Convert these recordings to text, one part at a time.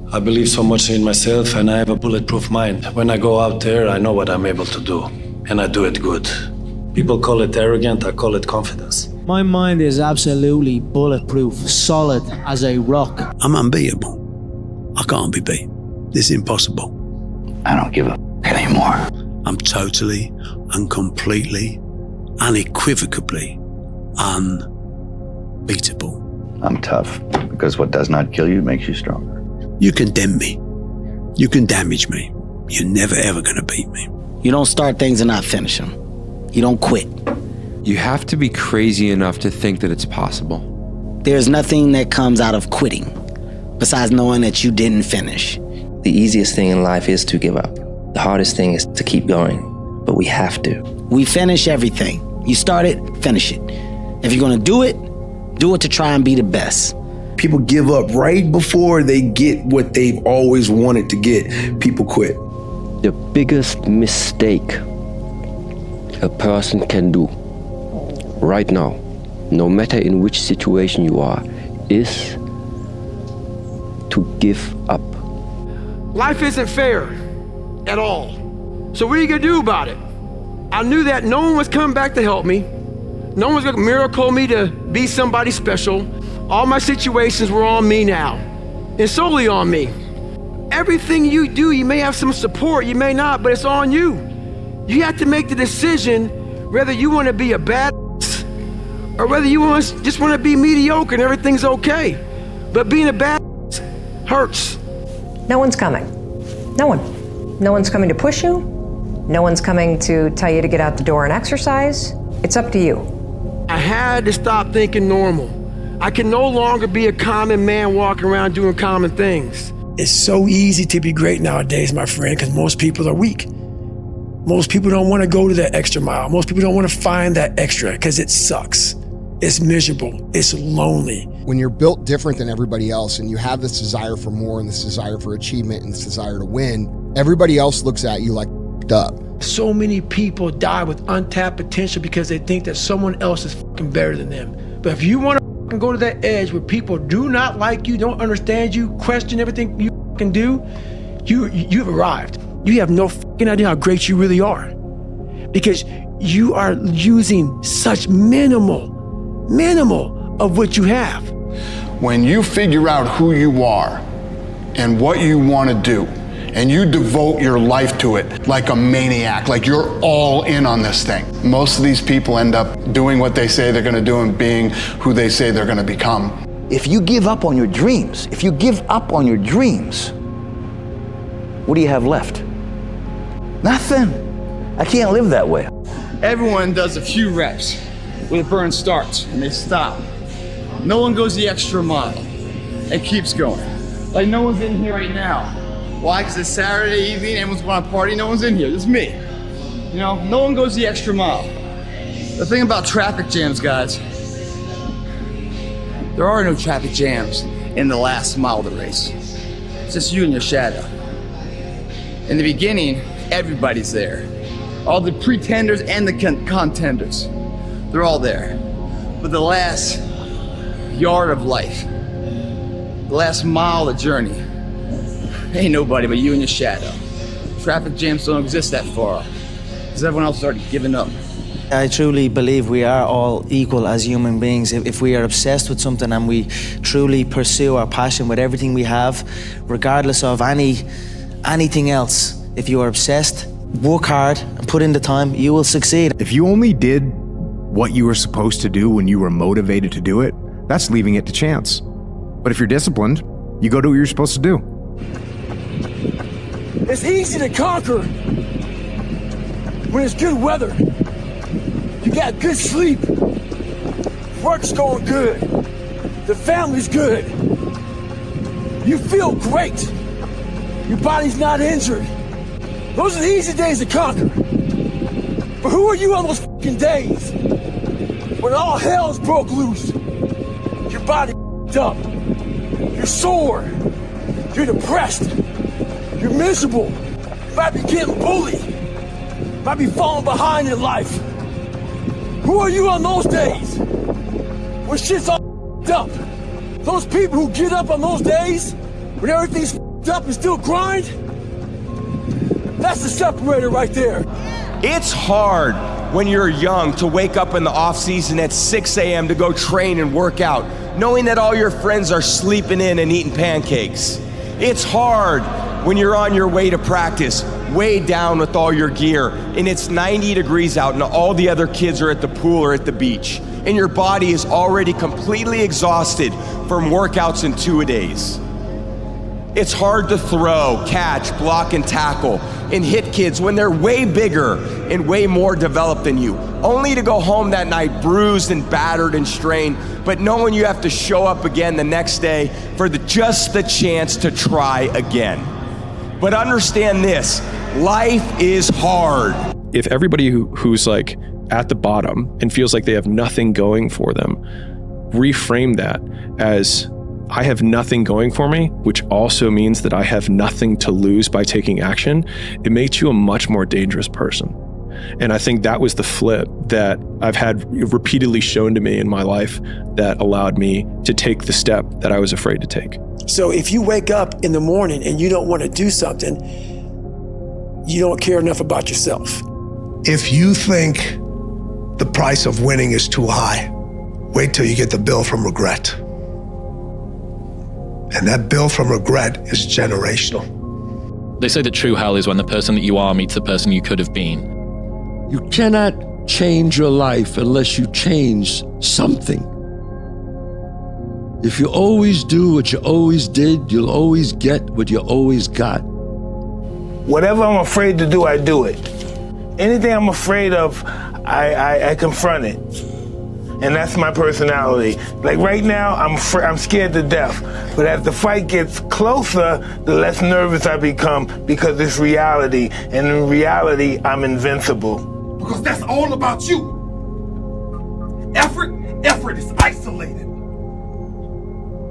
I believe so much in myself and I have a bulletproof mind. When I go out there, I know what I'm able to do, and I do it good. People call it arrogant, I call it confidence. My mind is absolutely bulletproof, solid as a rock. I'm unbeatable. I can't be beat. It's impossible. I don't give a anymore. I'm totally and completely, unequivocally unbeatable. I'm tough because what does not kill you makes you stronger. You condemn me. You can damage me. You're never ever gonna beat me. You don't start things and not finish them. You don't quit. You have to be crazy enough to think that it's possible. There's nothing that comes out of quitting besides knowing that you didn't finish. The easiest thing in life is to give up. The hardest thing is to keep going, but we have to. We finish everything. You start it, finish it. If you're gonna do it to try and be the best. People give up right before they get what they've always wanted to get. People quit. The biggest mistake a person can do right now, no matter in which situation you are, is to give up. Life isn't fair at all. So what are you gonna do about it? I knew that no one was coming back to help me. No one was gonna miracle me to be somebody special. All my situations were on me now, and solely on me. Everything you do, you may have some support, you may not, but it's on you. You have to make the decision whether you wanna be a bad or whether you just wanna be mediocre and everything's okay. But being a bad hurts. No one's coming. No one. No one's coming to push you. No one's coming to tell you to get out the door and exercise. It's up to you. I had to stop thinking normal. I can no longer be a common man walking around doing common things. It's so easy to be great nowadays, my friend, because most people are weak. Most people don't want to go to that extra mile. Most people don't want to find that extra because it sucks. It's miserable. It's lonely. When you're built different than everybody else and you have this desire for more and this desire for achievement and this desire to win, everybody else looks at you like f***ed up. So many people die with untapped potential because they think that someone else is fucking better than them. But if you want to go to that edge where people do not like you, don't understand you, question everything you can do, you've arrived. You have no fucking idea how great you really are, because you are using such minimal of what you have. When you figure out who you are and what you want to do, and you devote your life to it like a maniac, like you're all in on this thing. Most of these people end up doing what they say they're gonna do and being who they say they're gonna become. If you give up on your dreams, what do you have left? Nothing. I can't live that way. Everyone does a few reps when the burn starts and they stop. No one goes the extra mile and keeps going. Like no one's in here right now. Why? Because it's Saturday evening, everyone's going to party, no one's in here, just me. You know, no one goes the extra mile. The thing about traffic jams, guys, there are no traffic jams in the last mile of the race. It's just you and your shadow. In the beginning, everybody's there. All the pretenders and the contenders, they're all there. But the last yard of life, the last mile of the journey, ain't nobody but you and your shadow. Traffic jams don't exist that far, because everyone else has already given up. I truly believe we are all equal as human beings. If we are obsessed with something and we truly pursue our passion with everything we have, regardless of anything else, if you are obsessed, work hard and put in the time, you will succeed. If you only did what you were supposed to do when you were motivated to do it, that's leaving it to chance. But if you're disciplined, you go do what you're supposed to do. It's easy to conquer when it's good weather. You got good sleep. Work's going good. The family's good. You feel great. Your body's not injured. Those are the easy days to conquer. But who are you on those fucking days when all hell's broke loose? Your body up. You're sore. You're depressed. You're miserable. You might be getting bullied. You might be falling behind in life. Who are you on those days when shit's all up? Those people who get up on those days when everything's fucked up and still grind? That's the separator right there. It's hard when you're young to wake up in the off season at 6 a.m. to go train and work out, knowing that all your friends are sleeping in and eating pancakes. It's hard when you're on your way to practice, way down with all your gear, and it's 90 degrees out and all the other kids are at the pool or at the beach, and your body is already completely exhausted from workouts in 2-a-days. It's hard to throw, catch, block, and tackle, and hit kids when they're way bigger and way more developed than you, only to go home that night bruised and battered and strained, but knowing you have to show up again the next day for just the chance to try again. But understand this, life is hard. If everybody who's like at the bottom and feels like they have nothing going for them, reframe that as I have nothing going for me, which also means that I have nothing to lose by taking action, it makes you a much more dangerous person. And I think that was the flip that I've had repeatedly shown to me in my life that allowed me to take the step that I was afraid to take. So if you wake up in the morning and you don't want to do something, you don't care enough about yourself. If you think the price of winning is too high, wait till you get the bill from regret. And that bill from regret is generational. They say that true hell is when the person that you are meets the person you could have been. You cannot change your life unless you change something. If you always do what you always did, you'll always get what you always got. Whatever I'm afraid to do, I do it. Anything I'm afraid of, I confront it. And that's my personality. Like right now, I'm scared to death. But as the fight gets closer, the less nervous I become because it's reality. And in reality, I'm invincible. Because that's all about you. Effort is isolated.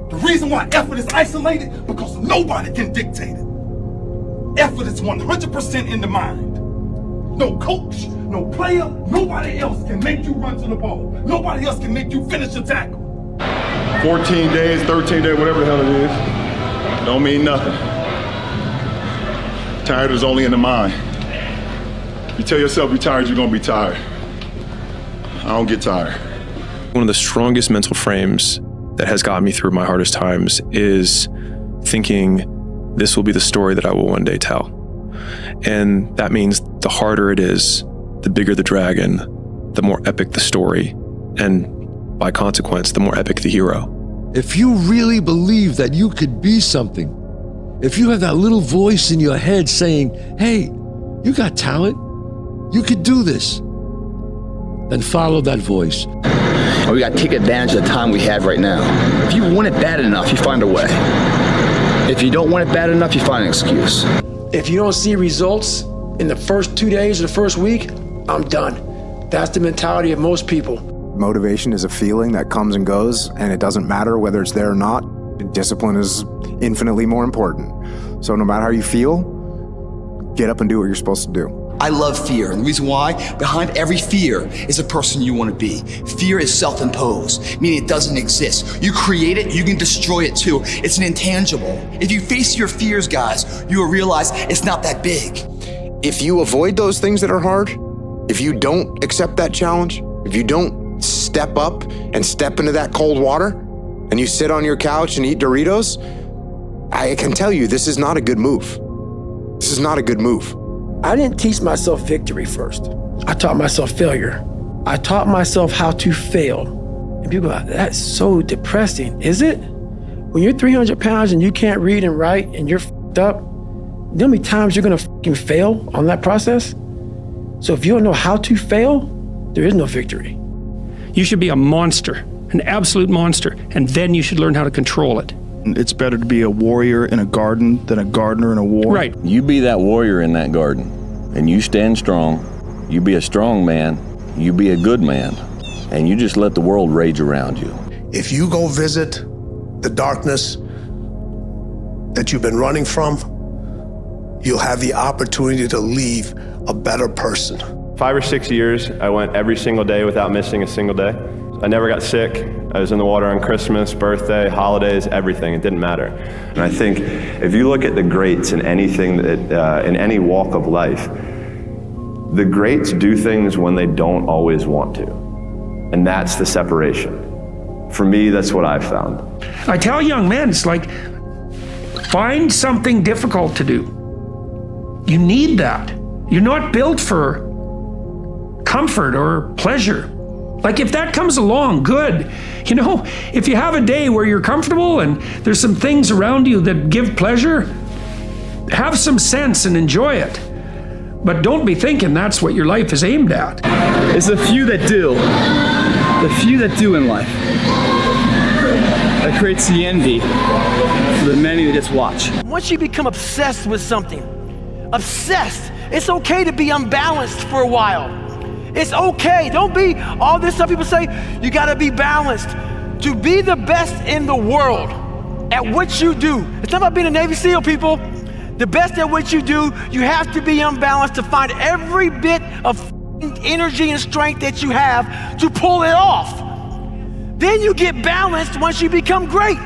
The reason why effort is isolated, because nobody can dictate it. Effort is 100% in the mind. No coach, no player, nobody else can make you run to the ball. Nobody else can make you finish a tackle. 14 days, 13 days, whatever the hell it is, don't mean nothing. Tired is only in the mind. You tell yourself you're tired, you're gonna be tired. I don't get tired. One of the strongest mental frames that has gotten me through my hardest times is thinking this will be the story that I will one day tell. And that means the harder it is, the bigger the dragon, the more epic the story, and by consequence, the more epic the hero. If you really believe that you could be something, if you have that little voice in your head saying, hey, you got talent, you could do this, then follow that voice. And we got to take advantage of the time we have right now. If you want it bad enough, you find a way. If you don't want it bad enough, you find an excuse. If you don't see results in the first 2 days or the first week, I'm done. That's the mentality of most people. Motivation is a feeling that comes and goes, and it doesn't matter whether it's there or not. Discipline is infinitely more important. So no matter how you feel, get up and do what you're supposed to do. I love fear, and the reason why, behind every fear is a person you want to be. Fear is self-imposed, meaning it doesn't exist. You create it, you can destroy it too. It's an intangible. If you face your fears, guys, you will realize it's not that big. If you avoid those things that are hard, if you don't accept that challenge, if you don't step up and step into that cold water, and you sit on your couch and eat Doritos, I can tell you this is not a good move. This is not a good move. I didn't teach myself victory first. I taught myself failure. I taught myself how to fail. And people are like, that's so depressing. Is it? When you're 300 pounds and you can't read and write and you're f***ed up, you know how many times you're gonna f***ing fail on that process? So if you don't know how to fail, there is no victory. You should be a monster, an absolute monster, and then you should learn how to control it. It's better to be a warrior in a garden than a gardener in a war. Right. You be that warrior in that garden, and you stand strong. You be a strong man. You be a good man, and you just let the world rage around you. If you go visit the darkness that you've been running from, you'll have the opportunity to leave a better person. 5 or 6 years, I went every single day without missing a single day. I never got sick. I was in the water on Christmas, birthday, holidays, everything. It didn't matter. And I think if you look at the greats in anything that, in any walk of life, the greats do things when they don't always want to. And that's the separation. For me, that's what I've found. I tell young men, it's like, find something difficult to do. You need that. You're not built for comfort or pleasure. Like if that comes along, good. You know, if you have a day where you're comfortable and there's some things around you that give pleasure, have some sense and enjoy it. But don't be thinking that's what your life is aimed at. It's the few that do. The few that do in life. That creates the envy for the many that just watch. Once you become obsessed with something, obsessed, it's okay to be unbalanced for a while. It's okay. Don't be all this stuff people say, you gotta be balanced. To be the best in the world at what you do. It's not about being a Navy SEAL, people. The best at what you do, you have to be unbalanced to find every bit of energy and strength that you have to pull it off. Then you get balanced once you become great.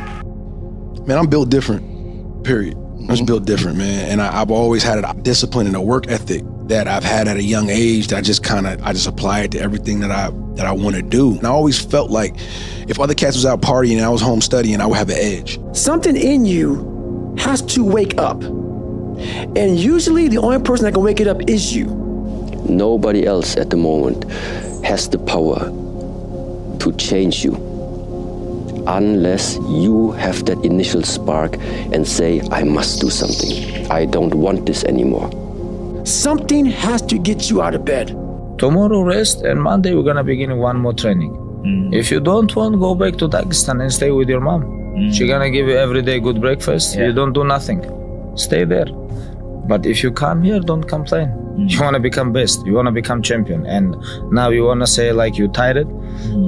Man, I'm built different, period. I'm just built different, man. And I've always had a discipline and a work ethic that I've had at a young age that I just apply it to everything that I want to do. And I always felt like if other cats was out partying and I was home studying, I would have an edge. Something in you has to wake up. And usually the only person that can wake it up is you. Nobody else at the moment has the power to change you unless you have that initial spark and say, I must do something. I don't want this anymore. Something has to get you out of bed. Tomorrow rest, and Monday we're gonna begin one more training. If you don't want, go back to Dagestan and stay with your mom. She's gonna give you every day good breakfast. You don't do nothing. Stay there. But if you come here, don't complain. You wanna become best. You wanna become champion. And now you wanna say like you tired?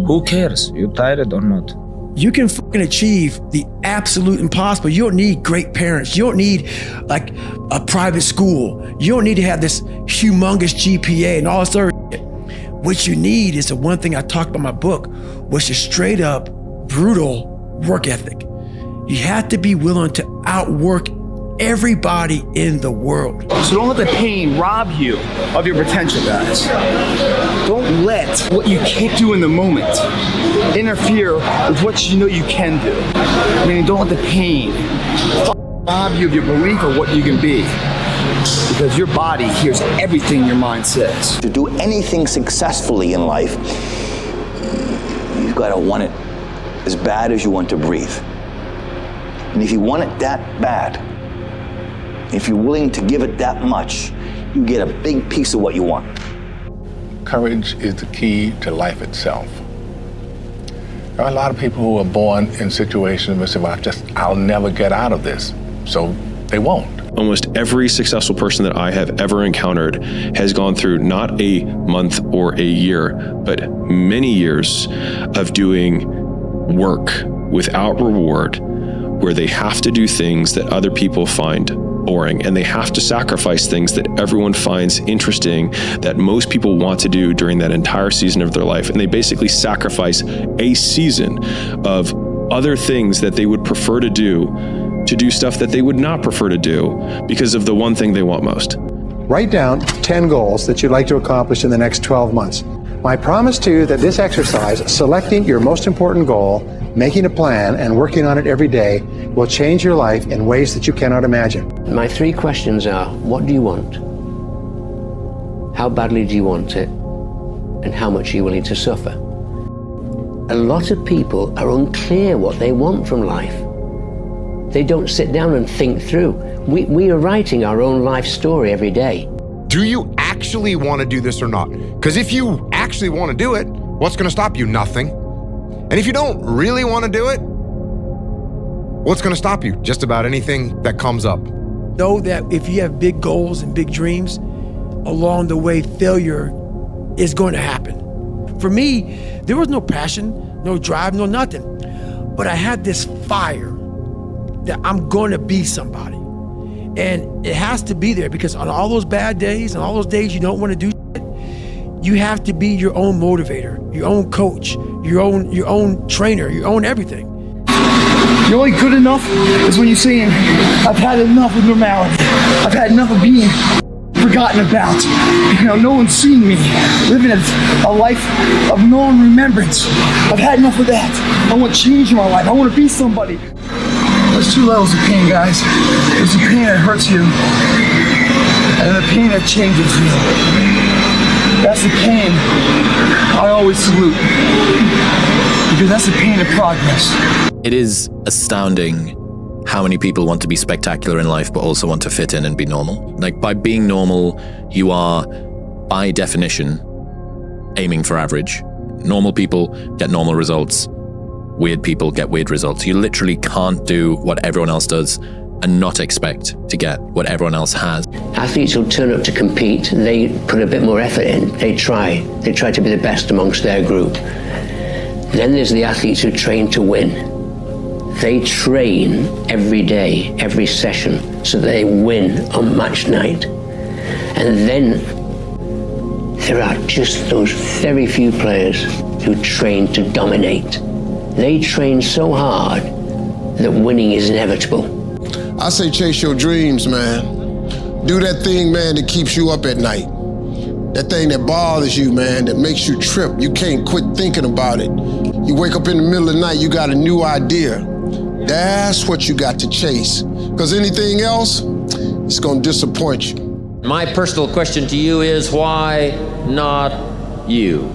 Who cares? You tired or not? You can fucking achieve the absolute impossible. You don't need great parents. You don't need like a private school. You don't need to have this humongous GPA and all this other shit. What you need is the one thing I talked about in my book, which is straight up brutal work ethic. You have to be willing to outwork everybody in the world. So don't let the pain rob you of your potential, guys. Don't let what you can't do in the moment interfere with what you know you can do. Meaning don't let the pain rob you of your belief of what you can be. Because your body hears everything your mind says. To do anything successfully in life, you've got to want it as bad as you want to breathe. And if you want it that bad, if you're willing to give it that much, you get a big piece of what you want. Courage is the key to life itself. There are a lot of people who are born in situations where they say, well, I'll never get out of this. So they won't. Almost every successful person that I have ever encountered has gone through not a month or a year, but many years of doing work without reward, where they have to do things that other people find boring, and they have to sacrifice things that everyone finds interesting, that most people want to do during that entire season of their life. And they basically sacrifice a season of other things that they would prefer to do stuff that they would not prefer to do because of the one thing they want most. Write down 10 goals that you'd like to accomplish in the next 12 months. My promise to you that this exercise, selecting your most important goal, making a plan, and working on it every day, will change your life in ways that you cannot imagine. My 3 questions are, what do you want? How badly do you want it? And how much are you willing to suffer? A lot of people are unclear what they want from life. They don't sit down and think through. We are writing our own life story every day. Do you actually want to do this or not? Because if you actually want to do it, what's going to stop you? Nothing. And if you don't really want to do it, what's going to stop you? Just about anything that comes up. Know that if you have big goals and big dreams, along the way, failure is going to happen. For me, there was no passion, no drive, no nothing. But I had this fire that I'm going to be somebody. And it has to be there because on all those bad days and all those days you don't want to do shit, You have to be your own motivator, your own coach, your own trainer, your own everything. You're only good enough is when you're saying, I've had enough of normality. I've had enough of being forgotten about. You know, no one's seen me living a life of non-remembrance. I've had enough of that. I want change in my life. I want to be somebody. There's two levels of pain, guys. There's the pain that hurts you, and the pain that changes you. That's the pain I always salute, because that's the pain of progress. It is astounding how many people want to be spectacular in life, but also want to fit in and be normal. Like, by being normal, you are, by definition, aiming for average. Normal people get normal results. Weird people get weird results. You literally can't do what everyone else does and not expect to get what everyone else has. Athletes who turn up to compete, they put a bit more effort in. They try to be the best amongst their group. Then there's the athletes who train to win. They train every day, every session, so they win on match night. And then there are just those very few players who train to dominate. They train so hard that winning is inevitable. I say chase your dreams, man. Do that thing, man, that keeps you up at night. That thing that bothers you, man, that makes you trip. You can't quit thinking about it. You wake up in the middle of the night, you got a new idea. That's what you got to chase. Because anything else, it's gonna disappoint you. My personal question to you is, why not you?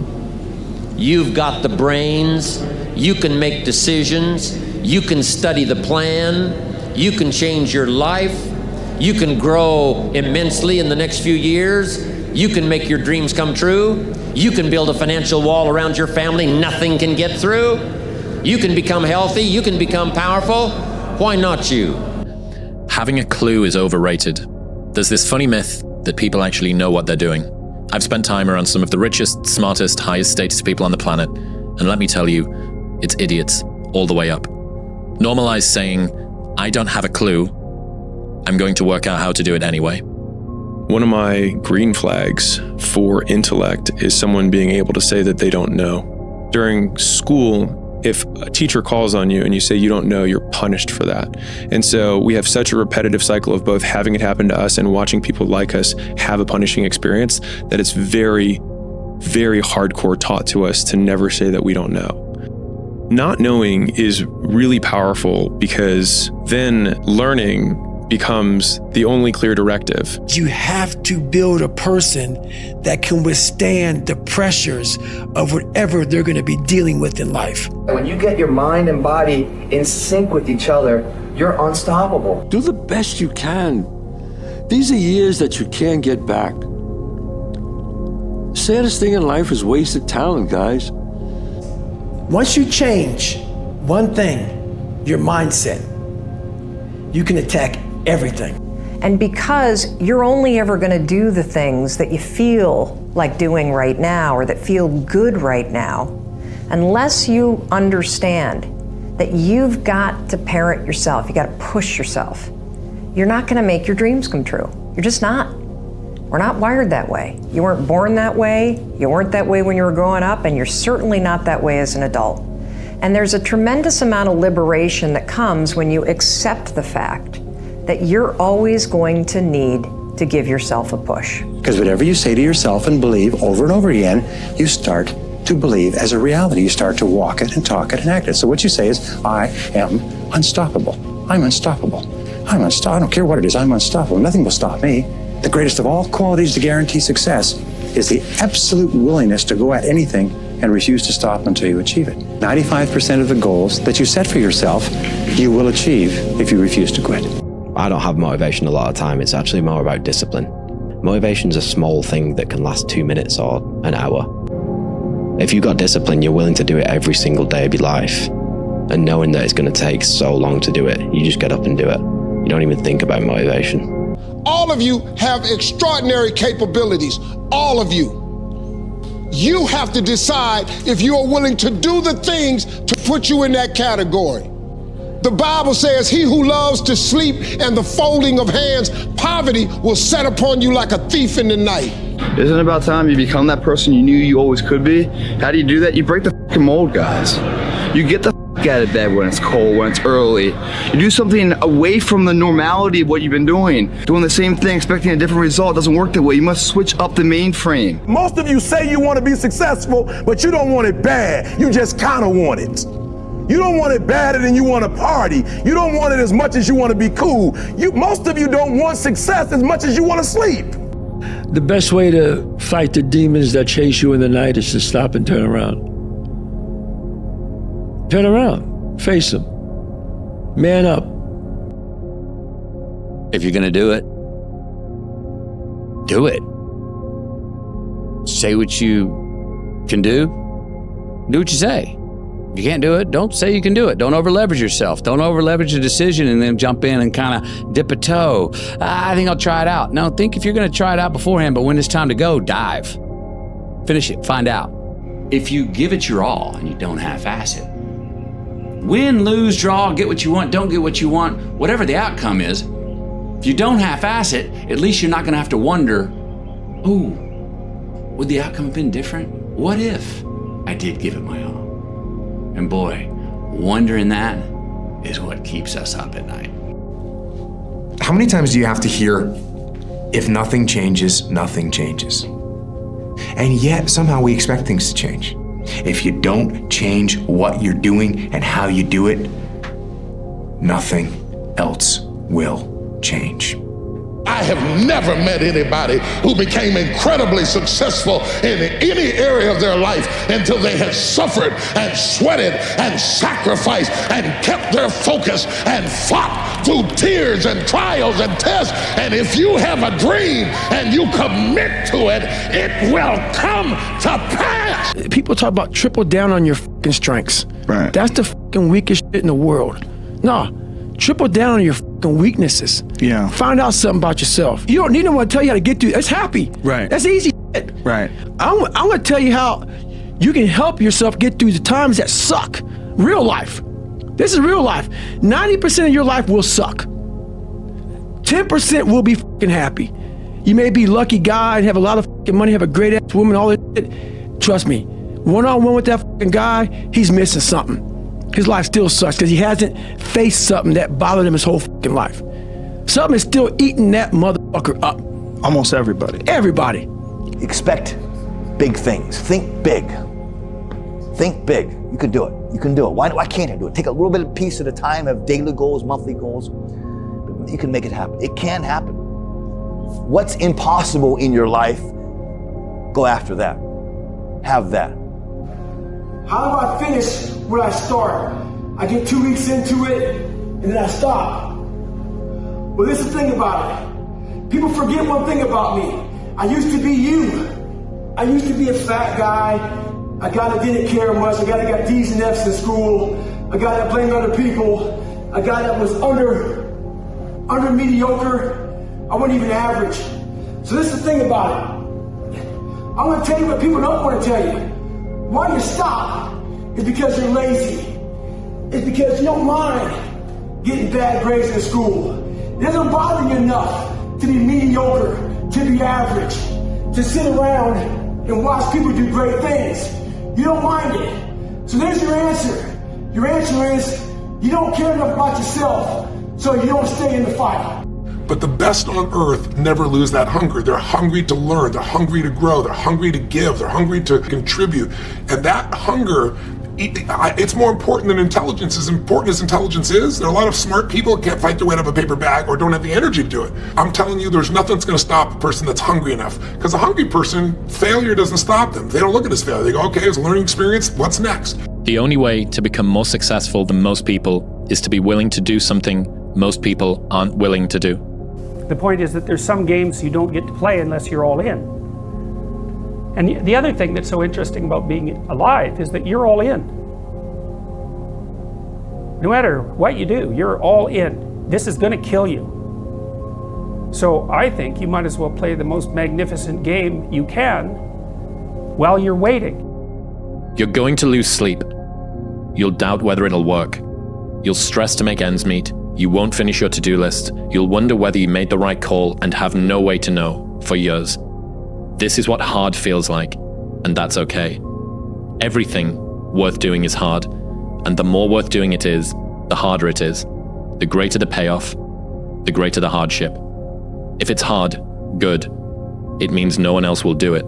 You've got the brains, you can make decisions, you can study the plan, you can change your life, you can grow immensely in the next few years, you can make your dreams come true, you can build a financial wall around your family nothing can get through, you can become healthy, you can become powerful. Why not you? Having a clue is overrated. There's this funny myth that people actually know what they're doing. I've spent time around some of the richest, smartest, highest status people on the planet, and let me tell you, it's idiots all the way up. Normalize saying, I don't have a clue, I'm going to work out how to do it anyway. One of my green flags for intellect is someone being able to say that they don't know. During school, if a teacher calls on you and you say you don't know, you're punished for that. And so we have such a repetitive cycle of both having it happen to us and watching people like us have a punishing experience that it's very, very hardcore taught to us to never say that we don't know. Not knowing is really powerful because then learning becomes the only clear directive. You have to build a person that can withstand the pressures of whatever they're going to be dealing with in life. When you get your mind and body in sync with each other, you're unstoppable. Do the best you can. These are years that you can't get back. Saddest thing in life is wasted talent, guys. Once you change one thing, your mindset, you can attack everything. And because you're only ever going to do the things that you feel like doing right now or that feel good right now, unless you understand that you've got to parent yourself, you got to push yourself, you're not going to make your dreams come true. You're just not. We're not wired that way. You weren't born that way, you weren't that way when you were growing up, and you're certainly not that way as an adult. And there's a tremendous amount of liberation that comes when you accept the fact that you're always going to need to give yourself a push. Because whatever you say to yourself and believe over and over again, you start to believe as a reality. You start to walk it and talk it and act it. So what you say is, I am unstoppable. I'm unstoppable. I'm unstoppable. I don't care what it is, I'm unstoppable. Nothing will stop me. The greatest of all qualities to guarantee success is the absolute willingness to go at anything and refuse to stop until you achieve it. 95% of the goals that you set for yourself, you will achieve if you refuse to quit. I don't have motivation a lot of time. It's actually more about discipline. Motivation's a small thing that can last 2 minutes or an hour. If you've got discipline, you're willing to do it every single day of your life. And knowing that it's going to take so long to do it, you just get up and do it. You don't even think about motivation. All of you have extraordinary capabilities, all of you. You have to decide if you are willing to do the things to put you in that category. The Bible says, he who loves to sleep and the folding of hands, poverty will set upon you like a thief in the night. Isn't it about time you become that person you knew you always could be? How do you do that? You break the fucking mold, guys. You get the fuck out of bed when it's cold, when it's early. You do something away from the normality of what you've been doing. Doing the same thing, expecting a different result doesn't work that way. You must switch up the mainframe. Most of you say you want to be successful, but you don't want it bad. You just kind of want it. You don't want it badder than you want to party. You don't want it as much as you want to be cool. Most of you don't want success as much as you want to sleep. The best way to fight the demons that chase you in the night is to stop and turn around. Turn around, face them, man up. If you're gonna do it, do it. Say what you can do what you say. If you can't do it, don't say you can do it. Don't over leverage yourself. Don't over leverage a decision and then jump in and kind of dip a toe. I think I'll try it out. No, think if you're gonna try it out beforehand, but when it's time to go, dive. Finish it, find out. If you give it your all and you don't half-ass it, win, lose, draw, get what you want, don't get what you want, whatever the outcome is, if you don't half-ass it, at least you're not gonna have to wonder, ooh, would the outcome have been different? What if I did give it my all? And boy, wondering that is what keeps us up at night. How many times do you have to hear, if nothing changes, nothing changes? And yet, somehow we expect things to change. If you don't change what you're doing and how you do it, nothing else will change. I have never met anybody who became incredibly successful in any area of their life until they had suffered and sweated and sacrificed and kept their focus and fought through tears and trials and tests. And if you have a dream and you commit to it, it will come to pass. People talk about triple down on your fucking strengths. Right. That's the fucking weakest shit in the world. No, triple down on your fucking weaknesses. Yeah. Find out something about yourself. You don't need no one to tell you how to get through. It's happy. Right. That's easy shit. Right. I'm gonna tell you how you can help yourself get through the times that suck. Real life. This is real life. 90% of your life will suck. 10% will be fucking happy. You may be a lucky guy and have a lot of fucking money, have a great ass woman, all this shit. Trust me, one-on-one with that fucking guy, he's missing something. His life still sucks because he hasn't faced something that bothered him his whole fucking life. Something is still eating that motherfucker up. Almost everybody. Everybody. Expect big things. Think big. Think big. You can do it. You can do it. Why can't I do it? Take a little bit of piece at a time, have daily goals, monthly goals. You can make it happen. It can happen. What's impossible in your life, go after that. Have that. How do I finish where I start? I get 2 weeks into it, and then I stop. Well, this is the thing about it. People forget one thing about me. I used to be you. I used to be a fat guy, a guy that didn't care much, a guy that got D's and F's in school, a guy that blamed other people, a guy that was under mediocre. I wasn't even average. So this is the thing about it. I'm gonna tell you what people don't want to tell you. Why you stop is because you're lazy. It's because you don't mind getting bad grades in school. It doesn't bother you enough to be mediocre, to be average, to sit around and watch people do great things. You don't mind it. So there's your answer. Your answer is you don't care enough about yourself, so you don't stay in the fight. But the best on earth never lose that hunger. They're hungry to learn, they're hungry to grow, they're hungry to give, they're hungry to contribute. And that hunger, it's more important than intelligence. As important as intelligence is, there are a lot of smart people who can't fight their way out of a paper bag or don't have the energy to do it. I'm telling you, there's nothing that's gonna stop a person that's hungry enough. Because a hungry person, failure doesn't stop them. They don't look at it as failure. They go, okay, it's a learning experience, what's next? The only way to become more successful than most people is to be willing to do something most people aren't willing to do. The point is that there's some games you don't get to play unless you're all in. And the other thing that's so interesting about being alive is that you're all in. No matter what you do, you're all in. This is going to kill you. So I think you might as well play the most magnificent game you can while you're waiting. You're going to lose sleep. You'll doubt whether it'll work. You'll stress to make ends meet. You won't finish your to-do list. You'll wonder whether you made the right call and have no way to know for years. This is what hard feels like, and that's okay. Everything worth doing is hard, and the more worth doing it is, the harder it is. The greater the payoff, the greater the hardship. If it's hard, good. It means no one else will do it.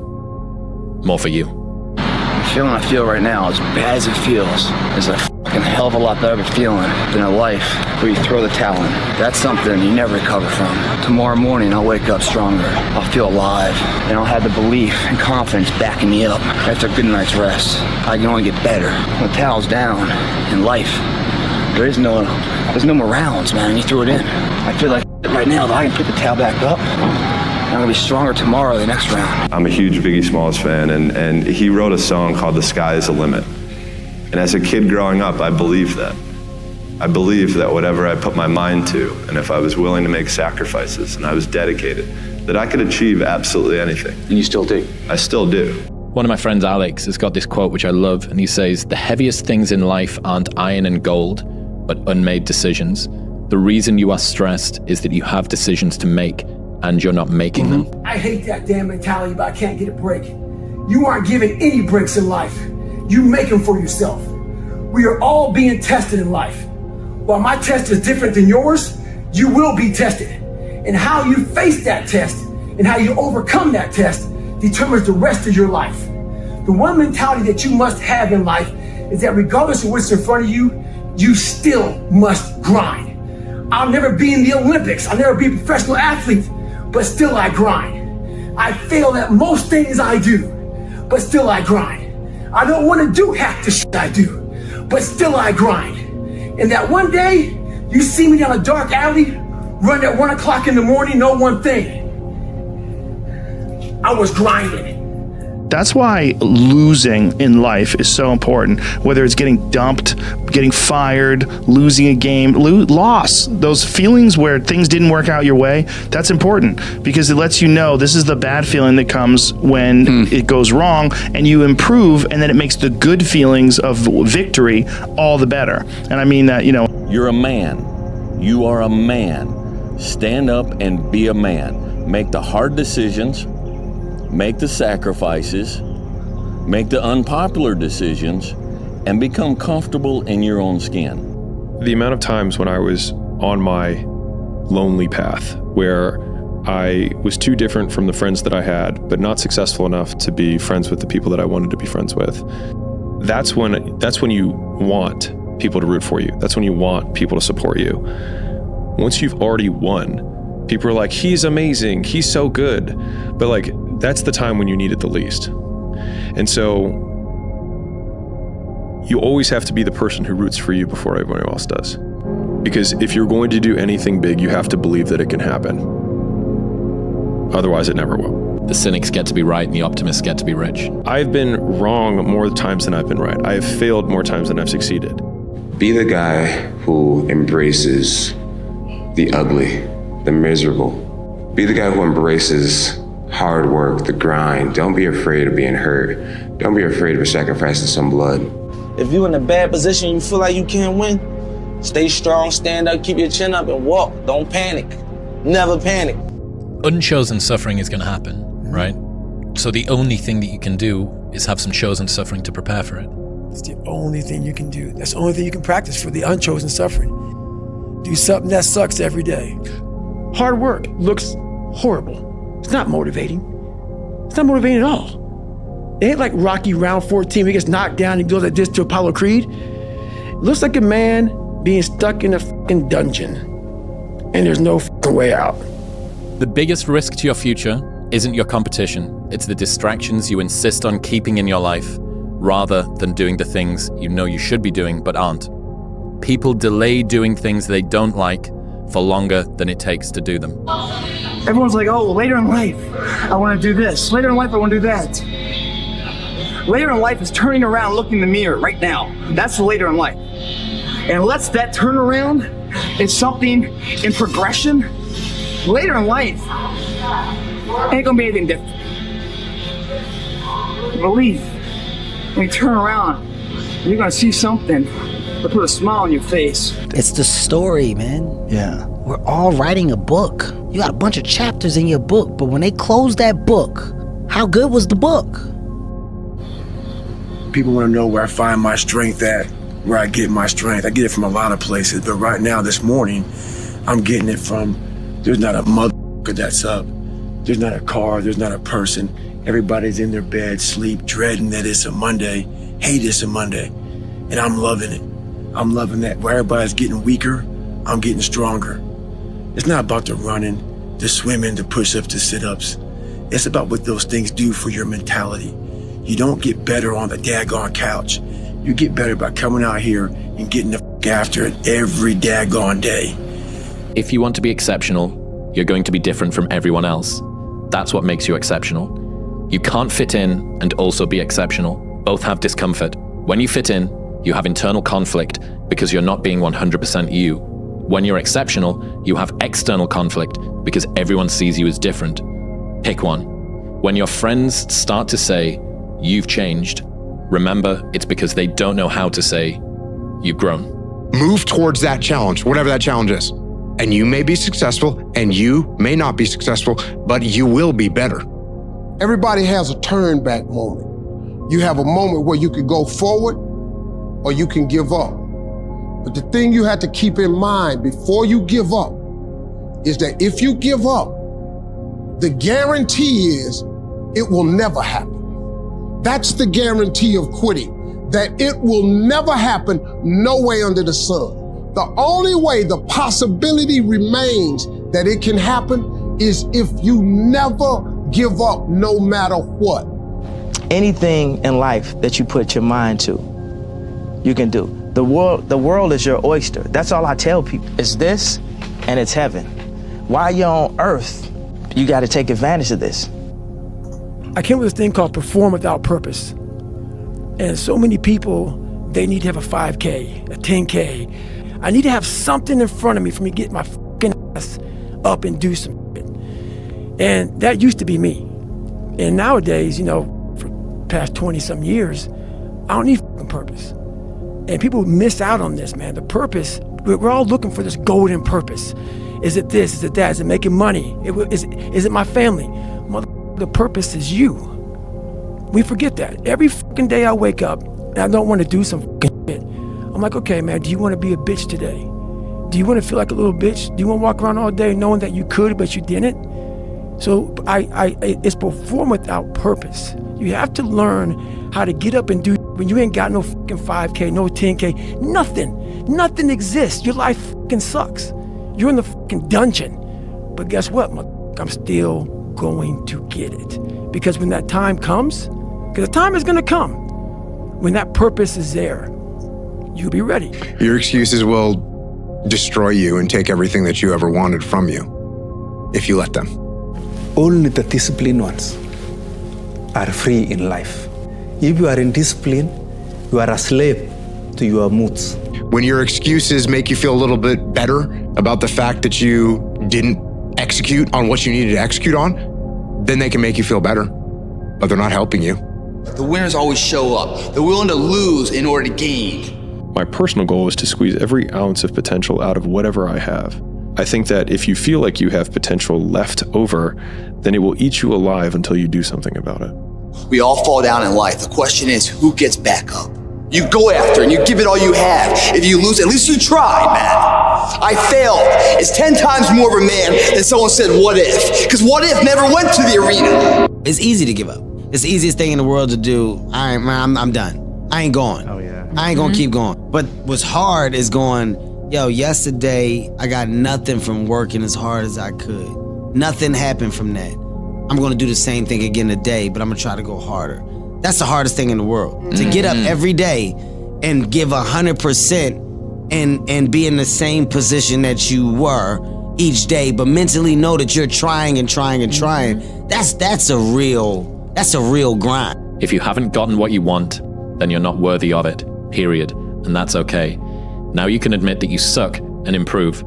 More for you. The feeling I feel right now, as bad as it feels, is a fucking hell of a lot better feeling than a life where you throw the towel in. That's something you never recover from. Tomorrow morning, I'll wake up stronger. I'll feel alive, and I'll have the belief and confidence backing me up. After a good night's rest, I can only get better. When the towel's down in life, there's no more rounds, man. You threw it in. I feel like right now that I can put the towel back up. I'm gonna be stronger tomorrow, the next round. I'm a huge Biggie Smalls fan, and he wrote a song called "The Sky Is the Limit." And as a kid growing up, I believed that. I believed that whatever I put my mind to, and if I was willing to make sacrifices, and I was dedicated, that I could achieve absolutely anything. And you still do? I still do. One of my friends, Alex, has got this quote which I love, and he says, "The heaviest things in life aren't iron and gold, but unmade decisions. The reason you are stressed is that you have decisions to make, and you're not making them." I hate that damn mentality, but I can't get a break. You aren't given any breaks in life. You make them for yourself. We are all being tested in life. While my test is different than yours, you will be tested. And how you face that test and how you overcome that test determines the rest of your life. The one mentality that you must have in life is that regardless of what's in front of you, you still must grind. I'll never be in the Olympics. I'll never be a professional athlete, but still I grind. I fail at most things I do, but still I grind. I don't want to do half the shit I do, but still I grind. And that one day, you see me down a dark alley, run at 1 o'clock in the morning, know one thing. I was grinding. That's why losing in life is so important. Whether it's getting dumped, getting fired, losing a game, loss, those feelings where things didn't work out your way, that's important because it lets you know this is the bad feeling that comes when it goes wrong and you improve, and then it makes the good feelings of victory all the better. And I mean that, You're a man. You are a man. Stand up and be a man. Make the hard decisions. Make the sacrifices, make the unpopular decisions, and become comfortable in your own skin. The amount of times when I was on my lonely path where I was too different from the friends that I had, but not successful enough to be friends with the people that I wanted to be friends with, that's when you want people to root for you. That's when you want people to support you. Once you've already won, people are like, he's amazing, he's so good. But that's the time when you need it the least. And so you always have to be the person who roots for you before everyone else does. Because if you're going to do anything big, you have to believe that it can happen. Otherwise, it never will. The cynics get to be right and the optimists get to be rich. I've been wrong more times than I've been right. I have failed more times than I've succeeded. Be the guy who embraces the ugly, the miserable. Be the guy who embraces hard work, the grind. Don't be afraid of being hurt. Don't be afraid of sacrificing some blood. If you're in a bad position, you feel like you can't win, stay strong, stand up, keep your chin up and walk. Don't panic. Never panic. Unchosen suffering is going to happen, right? So the only thing that you can do is have some chosen suffering to prepare for it. It's the only thing you can do. That's the only thing you can practice for the unchosen suffering. Do something that sucks every day. Hard work looks horrible. It's not motivating. It's not motivating at all. It ain't like Rocky round 14 he gets knocked down and goes like this to Apollo Creed. It looks like a man being stuck in a fucking dungeon and there's no fucking way out. The biggest risk to your future isn't your competition. It's the distractions you insist on keeping in your life rather than doing the things you know you should be doing but aren't. People delay doing things they don't like for longer than it takes to do them. Everyone's like, oh, later in life, I want to do this. Later in life, I want to do that. Later in life is turning around, looking in the mirror right now. That's later in life. And unless that turnaround is something in progression, later in life ain't gonna be anything different. Believe, when you turn around, you're gonna see something to put a smile on your face. It's the story, man. Yeah. We're all writing a book. You got a bunch of chapters in your book, but when they close that book, how good was the book? People want to know where I find my strength at, where I get my strength. I get it from a lot of places, but right now, this morning, I'm getting it from, there's not a motherfucker that's up. There's not a car, there's not a person. Everybody's in their bed, sleep, dreading that it's a Monday, hate it's a Monday. And I'm loving it. I'm loving that. Where everybody's getting weaker, I'm getting stronger. It's not about the running, the swimming, the push-ups, the sit-ups. It's about what those things do for your mentality. You don't get better on the daggone couch. You get better by coming out here and getting the f*** after it every daggone day. If you want to be exceptional, you're going to be different from everyone else. That's what makes you exceptional. You can't fit in and also be exceptional. Both have discomfort. When you fit in, you have internal conflict because you're not being 100% you. When you're exceptional, you have external conflict because everyone sees you as different. Pick one. When your friends start to say, "You've changed," remember, it's because they don't know how to say, "You've grown." Move towards that challenge, whatever that challenge is. And you may be successful and you may not be successful, but you will be better. Everybody has a turn back moment. You have a moment where you can go forward or you can give up. But the thing you have to keep in mind before you give up is that if you give up, the guarantee is it will never happen. That's the guarantee of quitting, that it will never happen no way under the sun. The only way the possibility remains that it can happen is if you never give up no matter what. Anything in life that you put your mind to, you can do. The world is your oyster. That's all I tell people. It's this and it's heaven. While you're on earth, you got to take advantage of this. I came with this thing called perform without purpose. And so many people, they need to have a 5K, a 10K. I need to have something in front of me for me to get my fucking ass up and do some shit. And that used to be me. And nowadays, you know, for the past 20-some years, I don't need fucking purpose. And people miss out on this, man. The purpose, we're all looking for this golden purpose. Is it this? Is it that? Is it making money? Is it my family? The purpose is you. We forget that. Every fucking day I wake up and I don't want to do some fucking shit. I'm like, okay, man, do you want to be a bitch today? Do you want to feel like a little bitch? Do you want to walk around all day knowing that you could, but you didn't? So it's perform without purpose. You have to learn how to get up and do when you ain't got no fucking 5K, no 10K, nothing. Nothing exists. Your life fucking sucks. You're in the fucking dungeon. But guess what? I'm still going to get it. Because when that time comes, because the time is going to come, when that purpose is there, you'll be ready. Your excuses will destroy you and take everything that you ever wanted from you if you let them. Only the disciplined ones are free in life. If you are in discipline, you are a slave to your moods. When your excuses make you feel a little bit better about the fact that you didn't execute on what you needed to execute on, then they can make you feel better, but they're not helping you. The winners always show up. They're willing to lose in order to gain. My personal goal is to squeeze every ounce of potential out of whatever I have. I think that if you feel like you have potential left over, then it will eat you alive until you do something about it. We all fall down in life. The question is, who gets back up? You go after and you give it all you have. If you lose, at least you tried, man. I failed. It's 10 times more of a man than someone said, what if? Because what if never went to the arena. It's easy to give up. It's the easiest thing in the world to do. I'm done. I ain't going. Oh, yeah. I ain't gonna keep going. But what's hard is going, yo, yesterday I got nothing from working as hard as I could. Nothing happened from that. I'm gonna do the same thing again today, but I'm gonna try to go harder. That's the hardest thing in the world. To get up every day and give 100% and be in the same position that you were each day, but mentally know that you're trying and trying and trying. That's a real grind. If you haven't gotten what you want, then you're not worthy of it, period. And that's okay. Now you can admit that you suck and improve.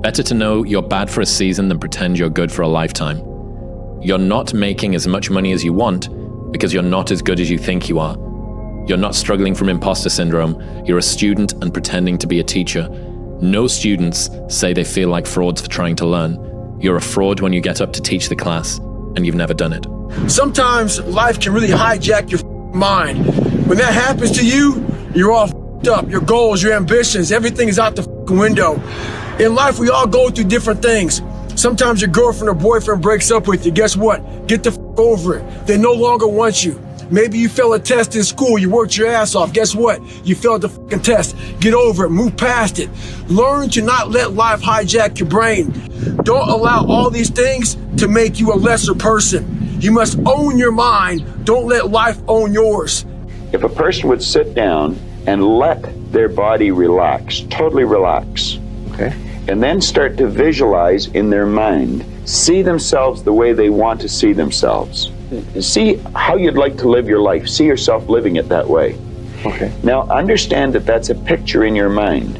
Better to know you're bad for a season than pretend you're good for a lifetime. You're not making as much money as you want because you're not as good as you think you are. You're not struggling from imposter syndrome. You're a student and pretending to be a teacher. No students say they feel like frauds for trying to learn. You're a fraud when you get up to teach the class, and you've never done it. Sometimes life can really hijack your mind. When that happens to you, you're all up. Your goals, your ambitions, everything is out the window. In life, we all go through different things. Sometimes your girlfriend or boyfriend breaks up with you. Guess what? Get the over it. They no longer want you. Maybe you failed a test in school, you worked your ass off. Guess what? You failed the test. Get over it, move past it. Learn to not let life hijack your brain. Don't allow all these things to make you a lesser person. You must own your mind. Don't let life own yours. If a person would sit down and let their body relax, totally relax, okay, and then start to visualize in their mind, see themselves the way they want to see themselves. See how you'd like to live your life. See yourself living it that way. Okay. Now understand that that's a picture in your mind.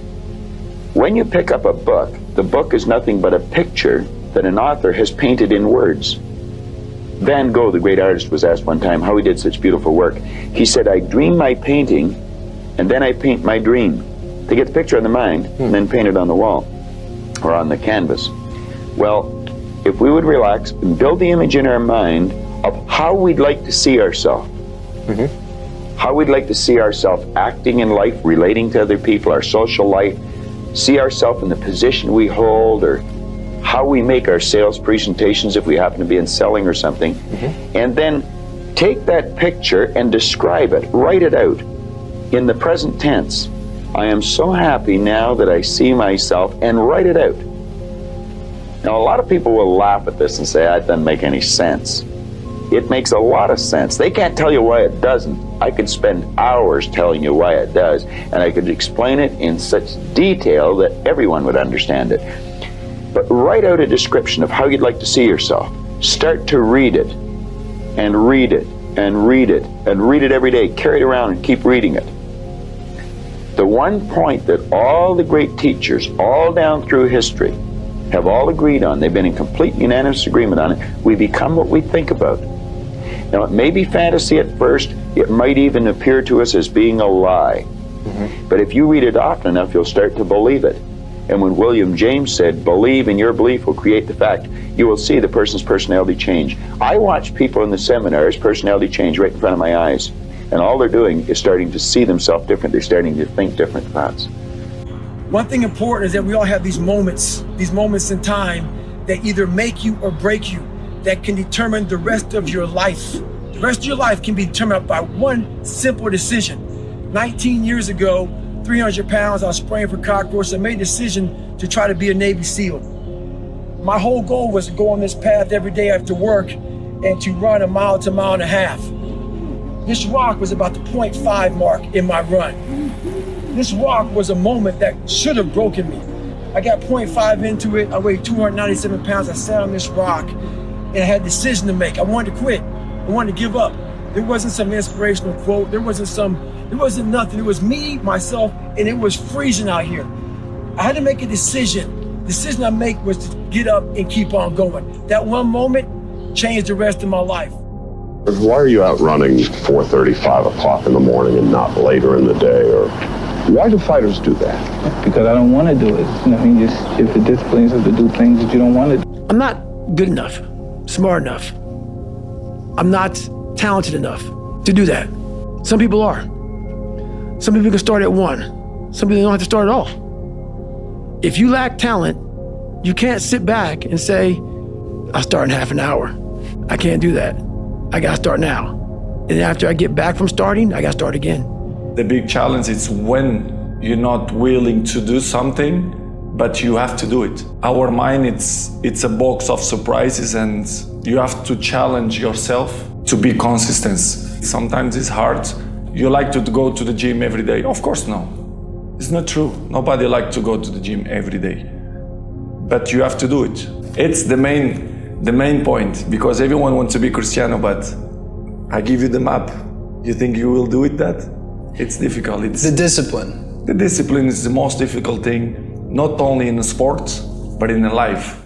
When you pick up a book, the book is nothing but a picture that an author has painted in words. Van Gogh, the great artist, was asked one time how he did such beautiful work. He said, I dream my painting, and then I paint my dream. To get the picture in the mind, and then paint it on the wall, or on the canvas. Well, if we would relax and build the image in our mind of how we'd like to see ourselves, how we'd like to see ourselves acting in life, relating to other people, our social life, see ourselves in the position we hold, or how we make our sales presentations if we happen to be in selling or something, and then take that picture and describe it, write it out in the present tense. I am so happy now that I see myself, and write it out. Now, a lot of people will laugh at this and say, that doesn't make any sense. It makes a lot of sense. They can't tell you why it doesn't. I could spend hours telling you why it does, and I could explain it in such detail that everyone would understand it. But write out a description of how you'd like to see yourself. Start to read it, and read it, and read it, and read it every day. Carry it around and keep reading it. The one point that all the great teachers, all down through history, have all agreed on, they've been in complete unanimous agreement on it, we become what we think about. Now, it may be fantasy at first, it might even appear to us as being a lie. But if you read it often enough, you'll start to believe it. And when William James said, believe and your belief will create the fact, you will see the person's personality change. I watch people in the seminars, personality change right in front of my eyes. And all they're doing is starting to see themselves different. They're starting to think different thoughts. One thing important is that we all have these moments in time that either make you or break you, that can determine the rest of your life. The rest of your life can be determined by one simple decision. 19 years ago, 300 pounds, I was spraying for cockroaches. I made a decision to try to be a Navy SEAL. My whole goal was to go on this path every day after work and to run a mile to a mile and a half. This rock was about the 0.5 mark in my run. This rock was a moment that should have broken me. I got 0.5 into it. I weighed 297 pounds. I sat on this rock and I had a decision to make. I wanted to quit. I wanted to give up. There wasn't some inspirational quote. There wasn't nothing. It was me, myself, and it was freezing out here. I had to make a decision. The decision I make was to get up and keep on going. That one moment changed the rest of my life. Why are you out running 4:30, 5 o'clock in the morning and not later in the day? Or why do fighters do that? Because I don't want to do it. You know, you just get the disciplines to do things that you don't want to do. I'm not good enough, smart enough. I'm not talented enough to do that. Some people are. Some people can start at 1. Some people don't have to start at all. If you lack talent, you can't sit back and say, I'll start in half an hour. I can't do that. I gotta start now. And after I get back from starting, I gotta start again. The big challenge is when you're not willing to do something, but you have to do it. Our mind, it's a box of surprises, and you have to challenge yourself to be consistent. Sometimes it's hard. You like to go to the gym every day? Of course no. It's not true. Nobody likes to go to the gym every day. But you have to do it. It's the main point, because everyone wants to be Cristiano, but I give you the map. You think you will do it that? It's difficult. It's the discipline. The discipline is the most difficult thing, not only in the sports, but in the life.